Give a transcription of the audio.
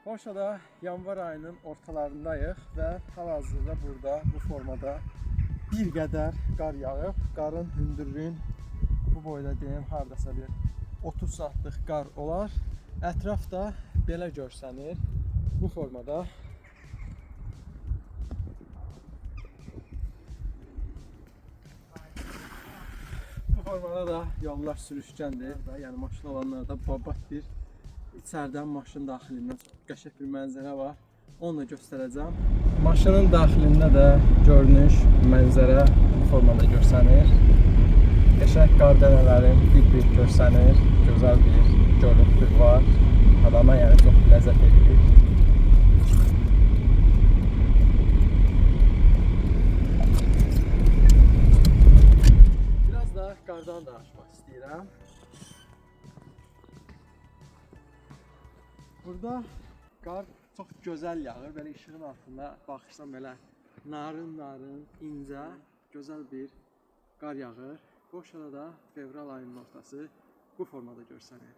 Polşada yanvar ayının ortalarındayıq və hal-hazırda burada bu formada bir qədər qar yağıb. Qarın hündürlüyün bu boyda deyim hardasa bir 30 santlıq qar olar. Ətraf da belə görsənir bu formada. Bu formada da yollar sürüşkəndir. Yəni maşın olanlarda babat bir içərdən maşın daxilindən çox qəşəng bir mənzərə var. Onu da göstərəcəm. Maşının daxilində də görünüş, mənzərə bu formada görsənir. Qəşəng qar dənələri bir görsənir. Gözəl bir görüntü var. Adama yəni çox ləzzət edir. Biraz da qardan danışmaq istəyirəm. Burada qar çox gözəl yağır. Belə işığın altında baxırsan belə narın, incə, gözəl bir qar yağır. Polşada da fevral ayının ortası bu formada görsənir.